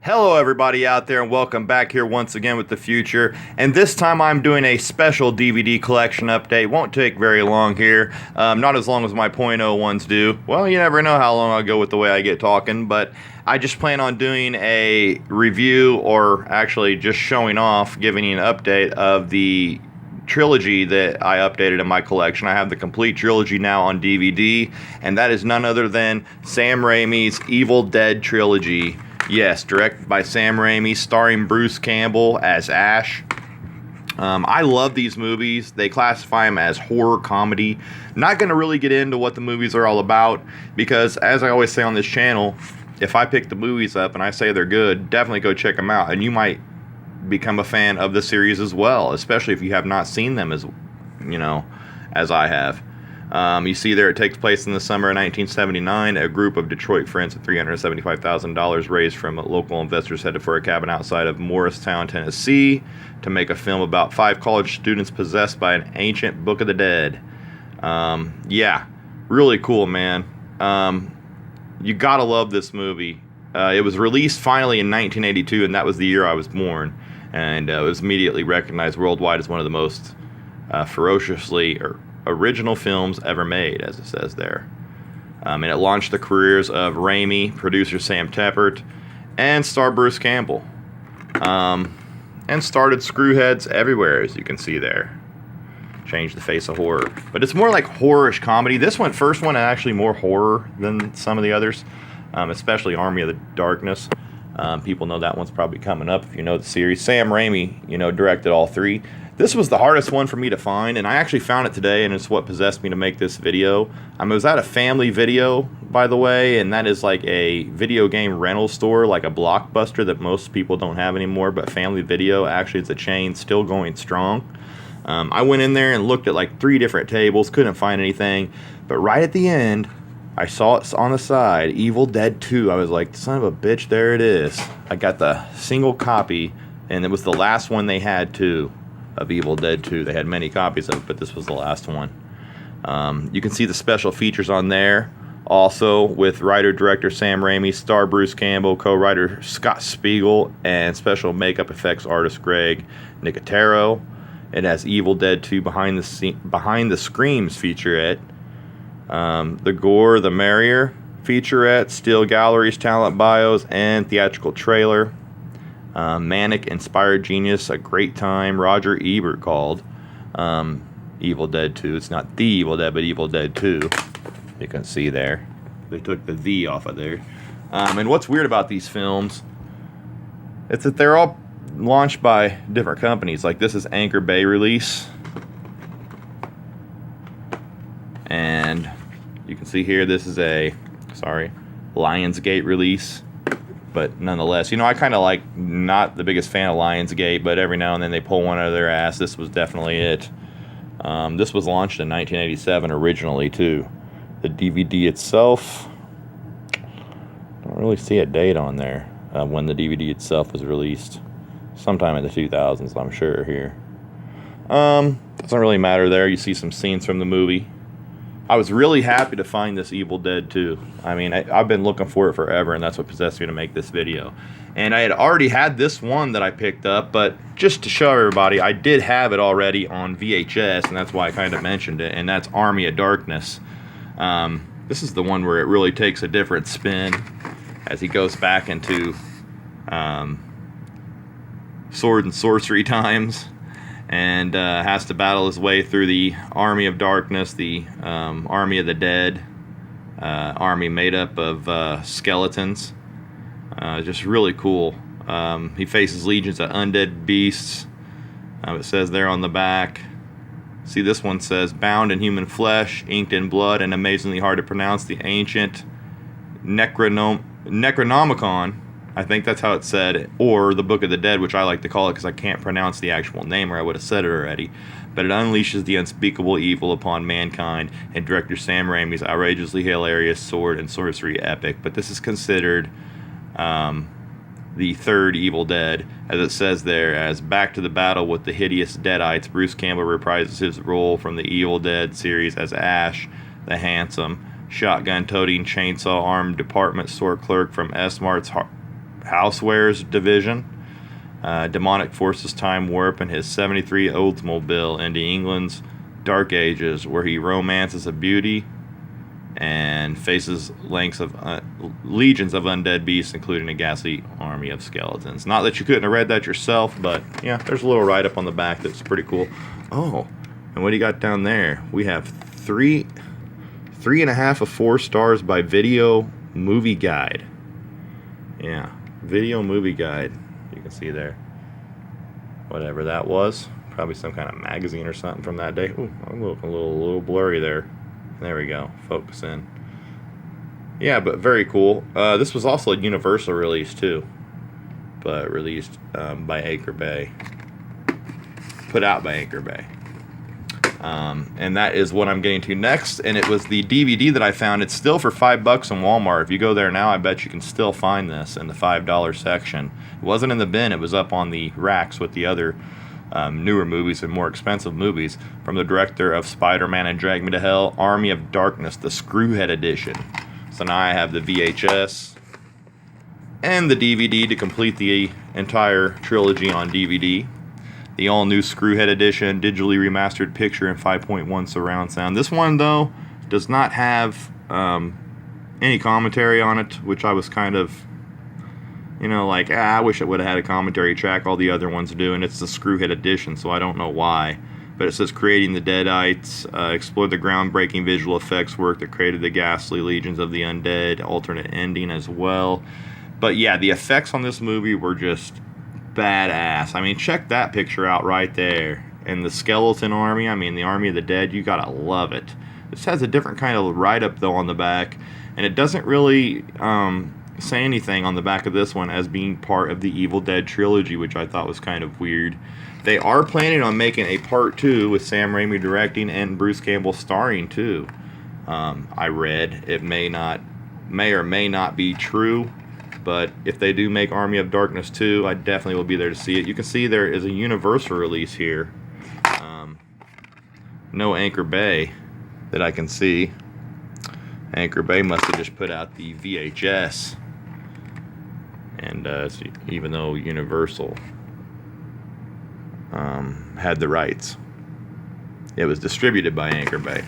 Hello everybody out there and welcome back here once again with The Future, and this time I'm doing a special DVD collection update. Won't take very long here, not as long as my .0 ones do. Well, you never know how long I'll go with the way I get talking, but I just plan on doing a review, or actually just showing off, giving you an update of the trilogy that I updated in my collection. I have the complete trilogy now on DVD, and that is none other than Sam Raimi's Evil Dead trilogy. Yes, directed by Sam Raimi, starring Bruce Campbell as Ash. I love these movies. They classify them as horror comedy. Not going to really get into what the movies are all about, because as I always say on this channel, if I pick the movies up and I say they're good, definitely go check them out, and you might become a fan of the series as well, especially if you have not seen them as I have. You see there, it takes place in the summer of 1979. A group of Detroit friends with $375,000 raised from local investors headed for a cabin outside of Morristown, Tennessee, to make a film about 5 college students possessed by an ancient Book of the Dead. Yeah, really cool, man. You gotta love this movie. It was released finally in 1982, and that was the year I was born. And it was immediately recognized worldwide as one of the most ferociously original films ever made, as it says there. And it launched the careers of Raimi, producer Sam Tappert, and star Bruce Campbell. And started screwheads everywhere, as you can see there. Changed the face of horror. But it's more like horror-ish comedy. This first one, actually more horror than some of the others, especially Army of the Darkness. People know that one's probably coming up if you know the series. Sam Raimi, directed all 3. This was the hardest one for me to find, and I actually found it today, and it's what possessed me to make this video. I was at a Family Video, by the way, and that is like a video game rental store, like a Blockbuster that most people don't have anymore, but Family Video, actually it's a chain still going strong. I went in there and looked at like 3 different tables, couldn't find anything, but right at the end, I saw it on the side, Evil Dead 2. I was like, son of a bitch, there it is. I got the single copy, and it was the last one they had too, of Evil Dead 2. They had many copies of it, but this was the last one. You can see the special features on there, also with writer-director Sam Raimi, star Bruce Campbell, co-writer Scott Spiegel, and special makeup effects artist Greg Nicotero. It has Evil Dead 2 Behind the Screams featurette, The Gore the Merrier featurette, still galleries, talent bios, and theatrical trailer. Manic Inspired Genius, A Great Time, Roger Ebert called Evil Dead 2. It's not The Evil Dead, but Evil Dead 2. You can see there. They took the "the" off of there. And what's weird about these films, it's that they're all launched by different companies. Like this is Anchor Bay release. And you can see here, this is a, Lionsgate release. But nonetheless, I kind of like, not the biggest fan of Lionsgate, but every now and then they pull one out of their ass. This was definitely it. This was launched in 1987 originally, too. The DVD itself, don't really see a date on there when the DVD itself was released. Sometime in the 2000s, I'm sure, here. Doesn't really matter there. You see some scenes from the movie. I was really happy to find this Evil Dead 2. I've been looking for it forever, and that's what possessed me to make this video. And I had already had this one that I picked up, but just to show everybody, I did have it already on VHS, and that's why I kind of mentioned it, and that's Army of Darkness. This is the one where it really takes a different spin as he goes back into sword and sorcery times, and has to battle his way through the Army of Darkness, the Army of the Dead, army made up of skeletons. Just really cool. He faces legions of undead beasts. It says there on the back. See, this one says, bound in human flesh, inked in blood, and amazingly hard to pronounce, the ancient Necronomicon. I think that's how it's said, or the Book of the Dead, which I like to call it because I can't pronounce the actual name, or I would have said it already. But it unleashes the unspeakable evil upon mankind in director Sam Raimi's outrageously hilarious sword and sorcery epic. But this is considered the third Evil Dead, as it says there, as back to the battle with the hideous Deadites, Bruce Campbell reprises his role from the Evil Dead series as Ash, the handsome, shotgun-toting, chainsaw-armed department store clerk from S-Mart's Housewares division. Demonic forces time warp in his 73 Oldsmobile into England's Dark Ages, where he romances a beauty and faces legions of undead beasts, including a ghastly army of skeletons. Not that you couldn't have read that yourself, but yeah, there's a little write-up on the back that's pretty cool. Oh, and what do you got down there? We have 3.5 of 4 stars by Video Movie Guide. Yeah, Video Movie Guide. You can see there. Whatever that was. Probably some kind of magazine or something from that day. Ooh, I'm looking a little blurry there. There we go. Focus in. Yeah, but very cool. This was also a Universal release too, but released by Anchor Bay. Put out by Anchor Bay. And that is what I'm getting to next. And it was the DVD that I found. It's still for $5 in Walmart. If you go there now, I bet you can still find this in the $5 section. It wasn't in the bin. It was up on the racks with the other newer movies and more expensive movies from the director of Spider-Man and Drag Me to Hell, Army of Darkness, the Screwhead Edition. So now I have the VHS and the DVD to complete the entire trilogy on DVD. The all-new Screwhead Edition, digitally remastered picture and 5.1 surround sound. This one, though, does not have any commentary on it, which I was kind of, like, I wish it would have had a commentary track. All the other ones do, and it's the Screwhead Edition, so I don't know why. But it says, creating the Deadites, explored the groundbreaking visual effects work that created the ghastly legions of the undead, alternate ending as well. But yeah, the effects on this movie were just badass. I mean, check that picture out right there. And the skeleton army, the Army of the Dead, you gotta love it. This has a different kind of write-up, though, on the back. And it doesn't really say anything on the back of this one as being part of the Evil Dead trilogy, which I thought was kind of weird. They are planning on making a part 2 with Sam Raimi directing and Bruce Campbell starring, too. I read. It may or may not be true. But if they do make Army of Darkness 2, I definitely will be there to see it. You can see there is a Universal release here. No Anchor Bay that I can see. Anchor Bay must have just put out the VHS. And even though Universal had the rights, it was distributed by Anchor Bay.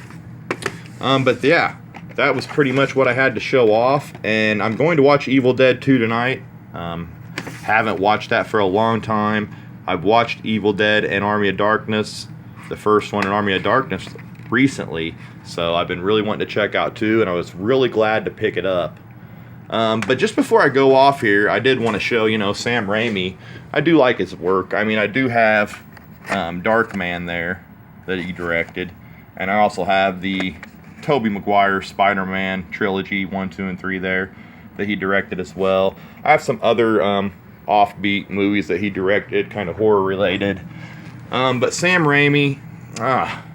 But yeah. That was pretty much what I had to show off, and I'm going to watch Evil Dead 2 tonight. Haven't watched that for a long time. I've watched Evil Dead and Army of Darkness, the first one in Army of Darkness, recently, so I've been really wanting to check out 2, and I was really glad to pick it up. But just before I go off here, I did want to show, Sam Raimi. I do like his work. I do have Darkman there that he directed, and I also have the Tobey Maguire Spider-Man trilogy 1, 2, and 3 there that he directed as well. I have some other offbeat movies that he directed, kind of horror related. But Sam Raimi,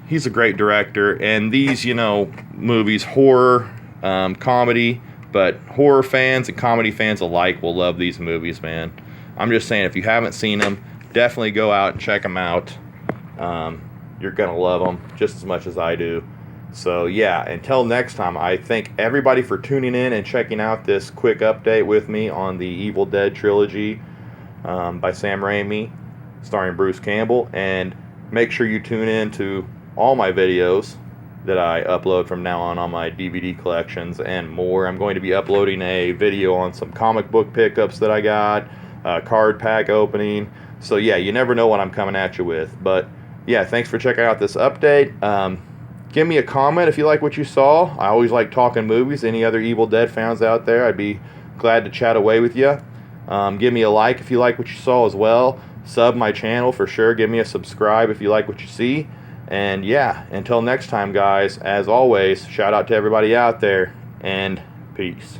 he's a great director, and these, movies, horror, comedy, but horror fans and comedy fans alike will love these movies, man. I'm just saying, if you haven't seen them, definitely go out and check them out. You're gonna love them just as much as I do. So yeah, until next time, I thank everybody for tuning in and checking out this quick update with me on the Evil Dead trilogy by Sam Raimi, starring Bruce Campbell. And make sure you tune in to all my videos that I upload from now on my DVD collections and more. I'm going to be uploading a video on some comic book pickups that I got, card pack opening. So yeah, you never know what I'm coming at you with. But yeah, thanks for checking out this update. Give me a comment if you like what you saw. I always like talking movies. Any other Evil Dead fans out there, I'd be glad to chat away with you. Give me a like if you like what you saw as well. Sub my channel for sure. Give me a subscribe if you like what you see. And yeah, until next time, guys, as always, shout out to everybody out there, and peace.